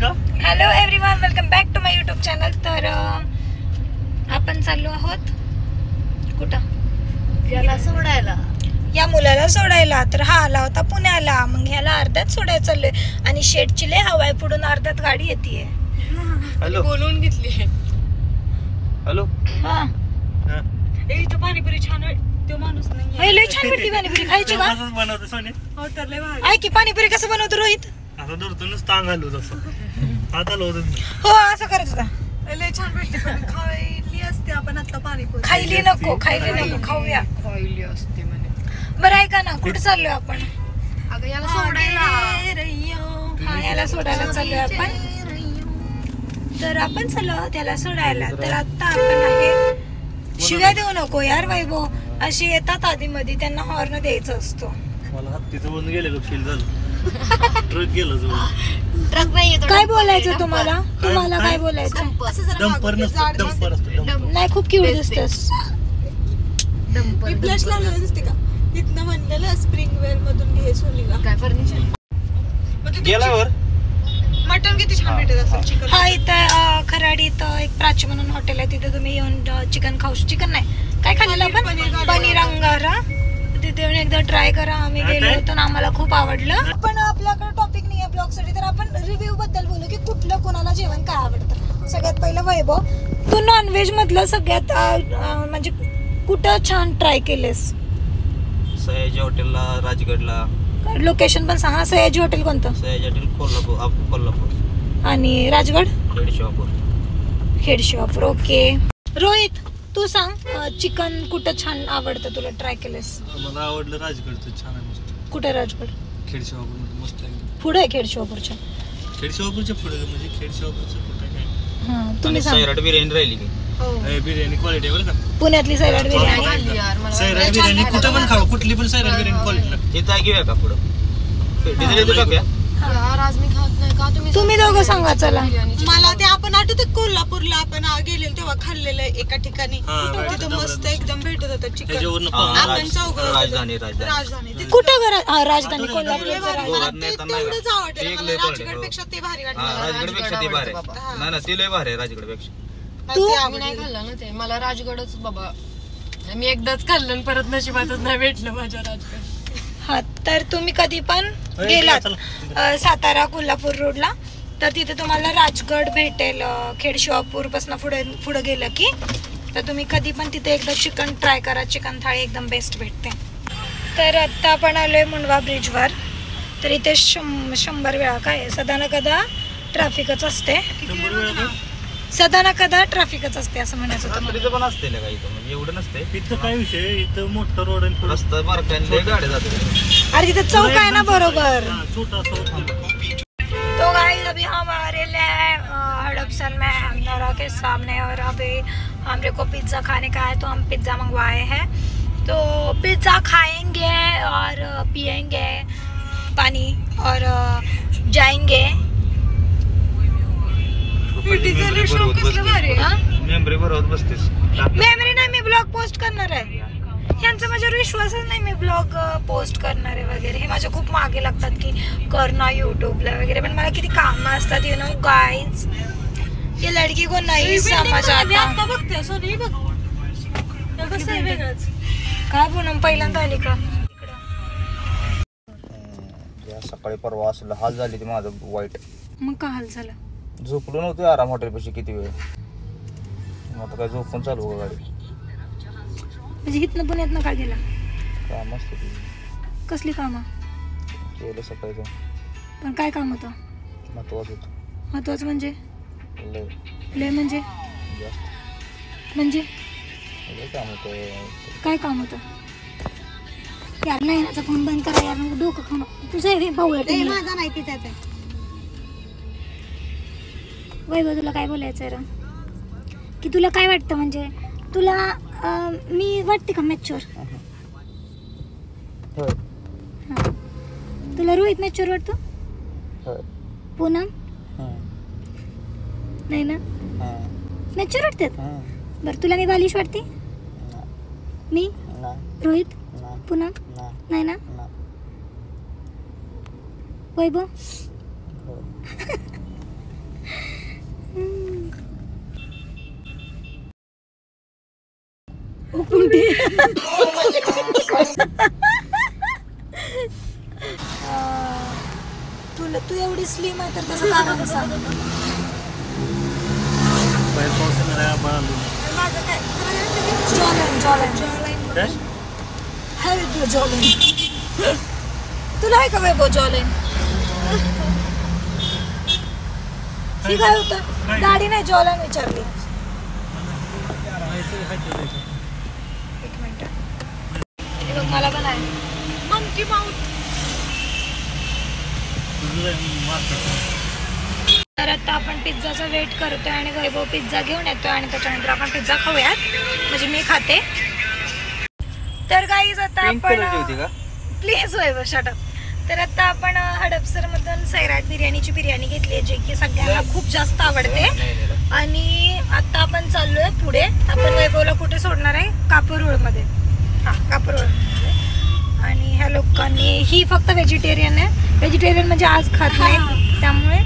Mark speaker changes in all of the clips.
Speaker 1: Hello everyone, welcome back to my YouTube channel. तर आपण चाललो आहोत कुठं?
Speaker 2: याला सोडायला,
Speaker 1: या मुलाला सोडायला. तर हा आला होता पुण्याला, मग ह्याला अर्ध्यात सोडायला चाललोय. आणि शेटची लय हवाय, पुढून अर्ध्यात गाडी येते.
Speaker 2: हॅलो बोलवून घेतली.
Speaker 3: हॅलो
Speaker 1: हा
Speaker 2: इथं पाणीपुरी छान आहे. तो माणूस नाही
Speaker 1: लय छान भेटती पाणीपुरी. खायची का?
Speaker 3: बनवतो सोने.
Speaker 2: हो तर लय भारी.
Speaker 1: ऐक की, पाणीपुरी कसं बनवतो रोहित?
Speaker 3: आता धरतोच तांग आलो तसं आता लोदच नाही.
Speaker 1: हो असं करायचं होता.
Speaker 2: लय छान भेटते. पण खायली असते आपण आता पाणीपुरी.
Speaker 1: खायली नको, खायली नको, खाऊया.
Speaker 2: खायली असते म्हणे.
Speaker 1: बरं ऐका ना, कुठे चाललोय आपण?
Speaker 2: अगं याला सोडायला.
Speaker 1: हा, याला सोडायला चाललोय आपण. तर आपण चाललो त्याला सोडायला. तर आता आपण आहे, शिव्या देऊ नको यार वैभव. अशी येतात आधी मध्ये, त्यांना हॉर्न द्यायचा असतो.
Speaker 3: मला हत्तीचं बंद गेलेलं फील झालं. ट्रक गेलं जवळ.
Speaker 2: ट्रक नाही येतो.
Speaker 1: काय बोलायचं तुम्हाला? तुम्हाला काय बोलायचं?
Speaker 3: डंपर नसतं, डंपर असतं.
Speaker 1: नाही, खूप क्यूट दिसतस.
Speaker 2: फ्लॅश लावलेलं दिसते का? तिथनं म्हणलेलं स्प्रिंग वेल मधून घे सोनीला. काय फर्निचर
Speaker 3: गेल्यावर
Speaker 2: मटन किती छान भेटत असेल. चिकन.
Speaker 1: हा, इथं खराडी इथं एक प्राची म्हणून हॉटेल आहे. तिथे तुम्ही येऊन चिकन खाऊ. चिकन नाही, काय खाल्लेलं आपण? पनीर अंगारा. तिथे येऊन एकदा ट्राय करा. आम्ही गेलो होतो ना, आम्हाला खूप आवडलं. पण आपल्याकडे टॉपिक नाही आहे ब्लॉग साठी, तर आपण रिव्ह्यू बद्दल बोलू की कुठलं कोणाला जेवण काय आवडतं. सगळ्यात पहिलं वैभव, तू नॉनव्हेज मधलं सगळ्यात म्हणजे कुठं छान ट्राय केलेस?
Speaker 3: सयाजी हॉटेलला, राजगडला.
Speaker 1: लोकेशन पण सांगा. सयाजी हॉटेल कोणतं?
Speaker 3: सयाजी हॉटेल कोल्हापूर.
Speaker 1: आणि राजगड?
Speaker 3: खेडशिवापूर.
Speaker 1: खेडशिवापूर. ओके. रोहित, तू सांग, चिकन कुठं छान आवडतं तुला, ट्राय केलेस?
Speaker 3: मला आवडलं राजगडचं, छान आहे मस्त.
Speaker 1: कुठे राजगड?
Speaker 3: खेडशिवापूर मस्त आहे.
Speaker 1: पुढे आहे खेडशिवापूरच्या?
Speaker 3: खेडशिवापूरच्या पुढे म्हणजे खेडशिवापूरच्या पुढे काय.
Speaker 1: हा, तुम्ही सांगा.
Speaker 3: सैराट बिर्याणी राहिली की. बिर्याणी क्वालिटी बरं का.
Speaker 1: पुण्यातली सैराट बिर्याणी.
Speaker 3: सैराट बिर्याणी कुठं पण खावा, कुठली पण सैराट बिर्याणी क्वालिटी लागते. इथं घेऊया का पुढं?
Speaker 1: तुम्ही दोघं सांगा. चला.
Speaker 2: मला ते आपण आठवत कोल्हापूरला आपण गेलेलो तेव्हा खाल्लेलं एका ठिकाणी. तिथं मस्त एकदम भेटत होतं चिकन. आपण चौघं. राजधानी
Speaker 1: कुठं घर? राजधानी कोल्हापूर.
Speaker 2: तेवढंच आवडलं मला. राजगडपेक्षा ते भारी वाटलं.
Speaker 3: राजगडपेक्षा ते भारी. नाही ना, ते लय भारी आहे राजगडपेक्षा.
Speaker 1: तू
Speaker 2: नाही खाल्लं ना ते. मला राजगडच बाबा, मी एकदाच खाल्लं, परत नशिबातच नाही भेटलं माझ्या राजगड.
Speaker 1: हा, तर तुम्ही कधी पण गेलात सातारा कोल्हापूर रोडला, तर तिथे तुम्हाला राजगड भेटेल. खेडशिवापूर पासून पुढे गेलं की, तर तुम्ही कधी पण तिथे एकदा चिकन ट्राय करा. चिकन थाळी एकदम बेस्ट भेटते. तर आत्ता आपण आलोय मुंडवा ब्रिजवर. तर इथे 100 वेळा काय सदा ना कदा ट्रॅफिकच असते. सदा ना कदा ट्रॅफिकच असते असं म्हणायचं होतं.
Speaker 3: इथं पण असते का? इथं म्हणजे एवढं नसते. इथं काय विषय, इथं मोठं रोड आहे, रस्ता बारकाईने गाड्या जातात.
Speaker 1: अरे तिथे चौक आहे ना बरोबर.
Speaker 3: छोटा
Speaker 1: तो गाइस, अभी हम आ रहे हैं हड़पसर में नोरा के सामने, और अभी हमरे को पिज्ज़ा खाने का है, तो हम पिज्ज़ा मंगवाए हैं. तो पिज्ज़ा खाएंगे और पिएंगे पानी और जाएंगे.
Speaker 3: मेमरी भरवत बसतेस.
Speaker 1: मेमरी नाही, मी ब्लॉग पोस्ट करणार आहे. यांचा माझ्यावर विश्वासच नाही मी ब्लॉग पोस्ट करणार आहे वगैरे. हे माझ्या खूप मागे लागतात की कर ना यूट्यूबला वगैरे, पण मला किती कामं असतात. यू नो गाइज, ये लड़की को नहीं समझ आता.
Speaker 2: बघते सोनी बघ कसं आहे वेगळंच.
Speaker 1: काय पूनम पहिल्यांदा आली का?
Speaker 3: सकाळी परवा असलं हाल झाली ती माझं वाईट.
Speaker 1: मग का हाल झाला?
Speaker 3: झोपलो नव्हतो आराम हॉटेलपाशी किती वेळ. आता काय झोपून चालू का गाडी?
Speaker 1: म्हणजे इथनं पुण्यातनं का गेला?
Speaker 3: काम असतं ती.
Speaker 1: कसली कामं
Speaker 3: केलं सकाळचं.
Speaker 1: पण काय काम होतं?
Speaker 3: महत्वाचं होतं.
Speaker 1: महत्वाचं म्हणजे?
Speaker 3: लय
Speaker 1: लय म्हणजे?
Speaker 3: जास्त
Speaker 1: म्हणजे
Speaker 3: लय काम होतं.
Speaker 1: काय काम होतं यार? लाईनाचा फोन बंद करा यार, डोकं खाणं. तुझं भाऊ आहे
Speaker 2: माझा नाही तिचाच आहे.
Speaker 1: वैभव, तुला काय बोलायचं आहे की तुला काय वाटतं? म्हणजे तुला मी वाटते का मॅच्युअर? तुला रोहित मॅच्युअर वाटतो? पूनम नाही ना? मॅच्युअर वाटतात. बरं, तुला मी बालिश वाटते? मी रोहित पूनम नाही ना? वैभव उकुंडी. तुला तू एवढी स्लिम आहे तर त्याचं कारण सांग. तुला आहे का वैभव जॉलेन? ती काय होतं दाढी नाही जॉलेन विचारली. एक मिनिट बघ मला पण आहे मंकी माउथ. तर आता आपण पिझ्झाचा वेट करतोय आणि वैभव पिझ्झा घेऊन येतोय आणि त्याच्यानंतर आपण पिझ्झा खाऊयात. म्हणजे मी खाते. तर गाईज आता आपण प्लीज वैभव शट अप. तर आता आपण हडपसर मधून सैराट बिर्याणीची बिर्याणी घेतली आहे, जे की सगळ्यांना खूप जास्त आवडते. आणि आता आपण चाललोय पुढे. आपण वैभवला कुठे सोडणार आहे? कापूरहोळ मध्ये. हा कापूरहोळ मध्ये. आणि ह्या लोकांनी ही फक्त व्हेजिटेरियन आहे. व्हेजिटेरियन म्हणजे आज खात नाही, त्यामुळे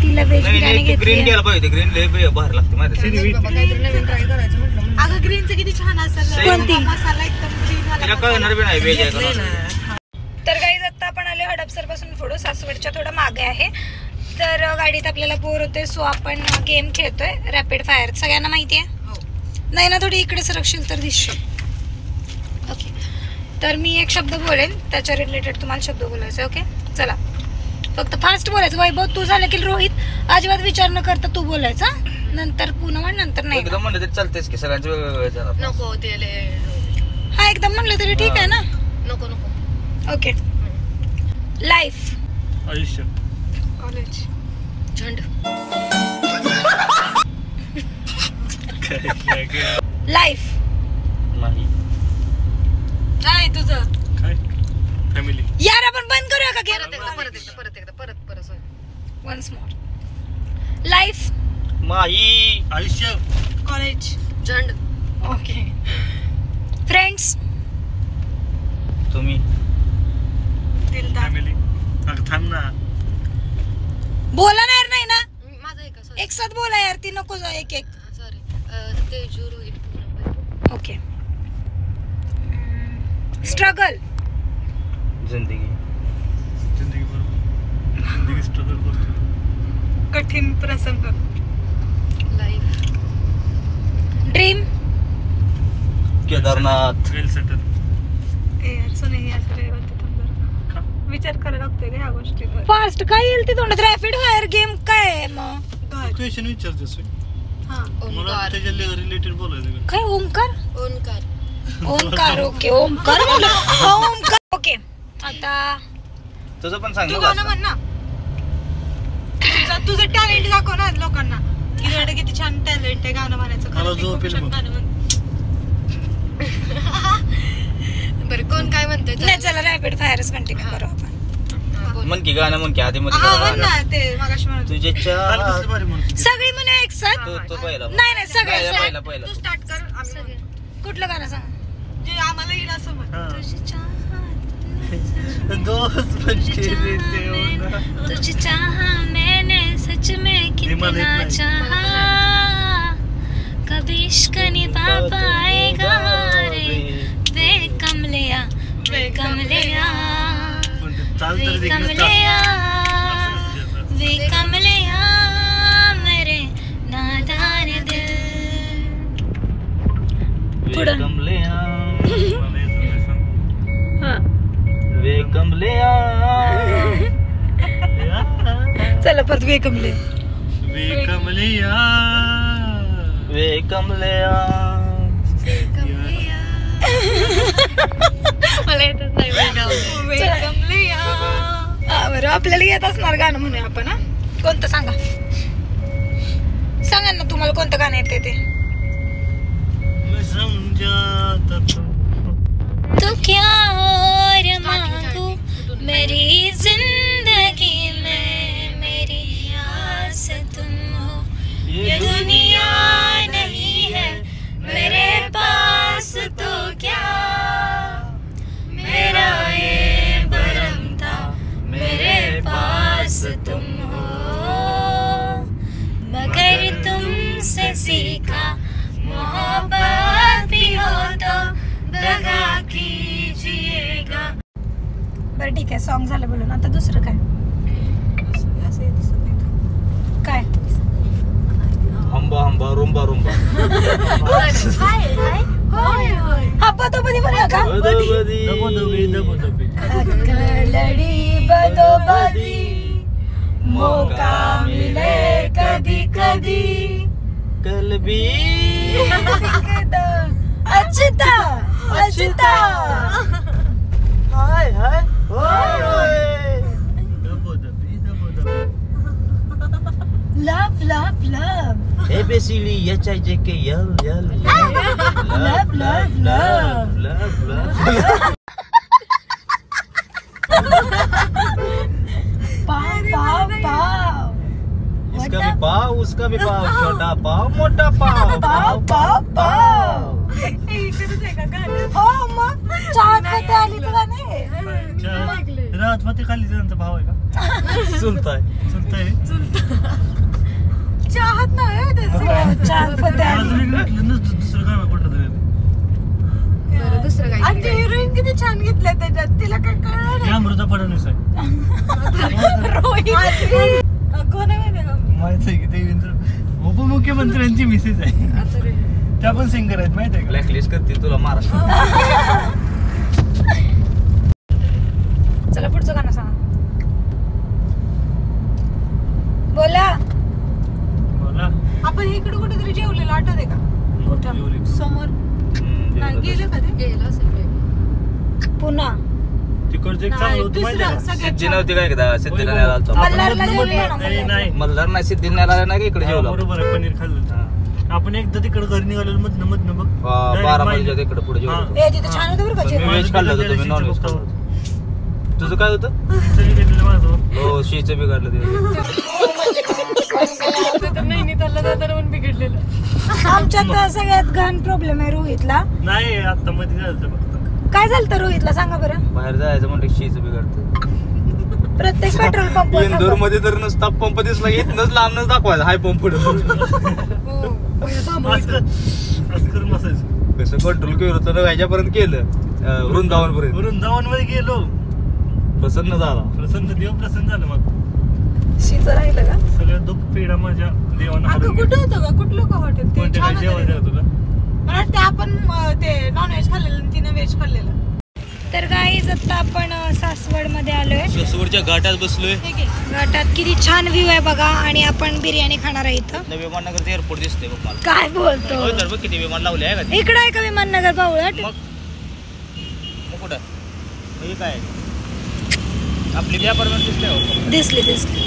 Speaker 1: तिला व्हेज बिर्याणी घेतली.
Speaker 3: ग्रीन घ्यायला पाहिजे. ग्रीन लय भारी लागते माहिती.
Speaker 2: अगं ग्रीनचं किती छान असेल.
Speaker 1: कोणती?
Speaker 2: मसाला एकदम ग्रीन.
Speaker 1: तर गाईज आता आपण आले हडपसर पासून पुढे सासवडच्या थोडं मागे आहे. तर गाडीत आपल्याला बोर होते, सो आपण गेम खेळतोय रॅपिड फायर. सगळ्यांना माहिती आहे? नाही ना, थोडी इकडे सरकशील तर दिसशील. ओके, तर मी एक शब्द बोलेन, त्याच्या रिलेटेड तुम्हाला शब्द बोलायचा. ओके चला, फक्त फास्ट बोलायचं. वैभव तू झालं की रोहित अजिबात विचार न करता तू बोलायचा. नंतर पुन्हा म्हण, नंतर नाही.
Speaker 3: एकदम म्हणलं तरी चालतेच की सगळ्यांचं वेगवेगळं.
Speaker 2: नको ते
Speaker 1: हा एकदम म्हणलं तरी ठीक आहे ना.
Speaker 2: नको नको.
Speaker 1: ओके. लाईफ,
Speaker 3: आयुष्य,
Speaker 2: कॉलेज, झंड,
Speaker 1: लाईफ
Speaker 3: नाही.
Speaker 2: काय तुझं?
Speaker 3: काय फॅमिली.
Speaker 1: यार आपण बंद करूया का गेम?
Speaker 2: परत
Speaker 1: वन्स मोर. लाईफ,
Speaker 3: माही, आयुष्य,
Speaker 2: कॉलेज, झंड.
Speaker 1: ओके. फ्रेंड्स,
Speaker 3: तुम्ही,
Speaker 2: फॅमिली.
Speaker 3: थांब ना.
Speaker 1: बोला ना यार. नाही ना,
Speaker 2: माझा एक
Speaker 1: एक साथ बोला यार. ती नको एक एक.
Speaker 2: Sorry. Teju, Rohit.
Speaker 1: Okay. Struggle,
Speaker 3: जिंदगी.
Speaker 2: कठीण प्रसंग. लाईफ.
Speaker 1: ड्रीम,
Speaker 3: केदारनाथ.
Speaker 2: यार सुने असं विचार करायला लागतोय का ह्या गोष्टीवर?
Speaker 1: फास्ट काय येईल ती तोंडात? रॅपिड फायर गेम काय आहे मग?
Speaker 3: क्वेश्चन विचारतेस.
Speaker 2: हां,
Speaker 3: मला त्याच्या रिलेटेड बोलायचं.
Speaker 1: काय? ओमकार. ओमकार. ओके ओमकार. ओमकार. ओके, आता
Speaker 3: तुझं पण सांग
Speaker 2: तू गाणं म्हण ना. तुझं टॅलेंट दाखव ना लोकांना. तुझ्याकडे किती छान टॅलेंट आहे गाणं म्हणायचं. बरं कोण काय म्हणतोय?
Speaker 1: नाही चला रॅपिड फायरच कंटिन्यू करू आपण.
Speaker 3: म्हण की गाणं म्हण की आधी मध्ये. तुझ्या
Speaker 1: सगळी म्हणे एक साथ.
Speaker 3: तो पहिला.
Speaker 1: नाही सगळे.
Speaker 3: पहिला
Speaker 2: तू स्टार्ट कर.
Speaker 1: कुठलं गाणं सांग?
Speaker 2: जे आम्हाला येईल असं म्हण.
Speaker 1: तुझी चाहा मैंने सच में कितना चाहा, कभी इश्क निभा पाएगा रे वे कमलिया, वे कमलिया, वे कमलिया, वे कमलिया मेरे नादान दिल.
Speaker 3: वे कमलिया, वे कमलिया.
Speaker 1: चला परत वे कमले.
Speaker 3: वे कमलिया, वे कमलिया.
Speaker 2: मला येतच नाही वे कमलिया.
Speaker 1: बरं आपल्याला येत असणार गाणं म्हणूया आपण. हा कोणतं सांगा? सांगा ना तुम्हाला कोणतं गाणं येते ते. तो क्या और मांगू मेरी जिंदगी में, मेरी आस तुम हो. ये दुनिया नहीं है मेरे पास तो क्या, मेरा ये भरम था मेरे पास तुम हो, मगर तुमसे सीखा मोहब्बत भी हो तो बरं ठीक आहे, सॉन्ग झालं बोलून. आता दुसरं काय
Speaker 2: असं दिसत नाही.
Speaker 1: काय?
Speaker 3: हंबा हंबा रुंबा रुंबा
Speaker 1: हा बदोबदी म्हणूया का?
Speaker 3: बदोबदी.
Speaker 1: लडी बदोबदी मौका मिले कधी कधी
Speaker 3: कलबी
Speaker 1: अच्युता अच्युता
Speaker 3: हाय हाय होय
Speaker 1: लव लव लव
Speaker 3: ABCD HIJKL
Speaker 1: लव लव लव पाव पाव पाव
Speaker 3: इसका भी पाव उसका भी पाव छोटा पाव मोठा पाव
Speaker 1: पाव पाव पाव
Speaker 2: इकडेच आहे का गाणं?
Speaker 1: हो मग चाहत होते आली तर गाणे
Speaker 4: राहत होते खाली त्यांचा भाव आहे का?
Speaker 3: चुलताय
Speaker 4: चुलताय.
Speaker 2: चाहत नाही त्याचं.
Speaker 1: चाहत होते आली.
Speaker 4: अजून एक भेटलं ना दुसरं गाणं कुठलं तरी.
Speaker 2: आणि ते हिरोईन किती छान घेतल्या त्याच्यात, तिला काय कळलं
Speaker 4: हे अमृता फडणवीस आहे.
Speaker 2: नाही. कोण आहे माहिती आहे का?
Speaker 4: माहित आहे की देवेंद्र उपमुख्यमंत्र्यांची मिसेस आहे. त्या पण सिंगर आहेत माहित आहे का?
Speaker 3: ब्लॅकलिस्ट करतील तुला महाराष्ट्र.
Speaker 1: चला पुढचं गाणं सांगा. बोला.
Speaker 4: बोला.
Speaker 2: आपण इकडे कुठेतरी जेवलेलो आठवते का?
Speaker 4: जेवली.
Speaker 2: समोर नाही गेलं का ते?
Speaker 1: पुन्हा
Speaker 4: तिकडचं एक चांगलं होतं माहिती आहे का?
Speaker 3: सिद्धी नव्हती काय एकदा सिद्धीला न्यायला आलतो
Speaker 1: मल्हारला जेवलेलो ना,
Speaker 4: नाही नाही
Speaker 3: मल्हार नाही सिद्धीला न्यायला आला नाही का इकडे
Speaker 4: हा,
Speaker 3: जेवलो
Speaker 4: बरोबर आहे, पनीर खाल्लं. आपण एकदा तिकडे घरी निघालेलो मधनं मधनं बघ. Direct
Speaker 3: बारामतीच्या
Speaker 4: माहिती-
Speaker 3: तिकडे पुढे
Speaker 4: हा.
Speaker 3: जेवलो
Speaker 1: ए तिथे छान होतं बरं का
Speaker 3: पण
Speaker 1: जेवण.
Speaker 3: मी व्हेज खाल्लं होतं तुम्ही नॉन व्हेज खाल्लं तुझं काय होतं
Speaker 4: खिचडी केलेलं माझं.
Speaker 3: हो शीचं बिघडलं ते
Speaker 2: नैनितालला जाताना पण बिघडलेलं.
Speaker 1: आमच्यात सगळ्यात घाण प्रॉब्लेम आहे रोहितला.
Speaker 4: नाही आता मध्ये झालं होतं फक्त.
Speaker 1: काय झालं तर रोहितला सांगा बरं.
Speaker 3: बाहेर जायचं म्हणलं शीचं बिघडतं
Speaker 1: प्रत्येक पेट्रोल पंप
Speaker 3: इंदोर मध्ये तर नुसता पंप दिसला की इथनच लांबनच दाखवायचा हाय पंप पुढे
Speaker 4: असं करून बसायचं.
Speaker 3: कसं कंट्रोल केलं होतं ह्याच्यापर्यंत केलं वृंदावन पर्यंत
Speaker 4: वृंदावन मध्ये गेलो,
Speaker 3: प्रसन्न झाला
Speaker 4: प्रसन्न देव प्रसन्न झालं. मग
Speaker 1: शिचं राहिलं का?
Speaker 4: सगळ्या दुःख पीडा माझ्या देवानं
Speaker 2: अगं
Speaker 4: हरून
Speaker 2: कुठं
Speaker 4: गेली.
Speaker 2: होतं का? कुठलं का हॉटेल? ते
Speaker 4: कोणत्या
Speaker 2: छान
Speaker 4: काय जेवण
Speaker 2: होतं
Speaker 4: द्या
Speaker 2: रे.
Speaker 4: तुला.
Speaker 2: मला वाटतं आपण ते नॉनव्हेज खाल्लेलं आणि तिनं व्हेज खाल्लेलं.
Speaker 1: तर गाईज आता आपण सासवड मध्ये आलोय.
Speaker 3: ससवडच्या घाटात बसलोय
Speaker 2: हे घे.
Speaker 1: घाटात किती छान व्ह्यू आहे बघा. आणि आपण बिर्याणी खाणार आहे इथं.
Speaker 3: विमाननगरचं एअरपोर्ट दिसतंय बघ मला
Speaker 1: काय बोलतो?
Speaker 3: होय तर बघ किती विमान लावले आहे का ते?
Speaker 1: इकडं आहे का विमाननगर बावळट?
Speaker 3: मग मग कुठं हे काय आपली व्यापार दिसतंय हो.
Speaker 1: दिसली दिसली.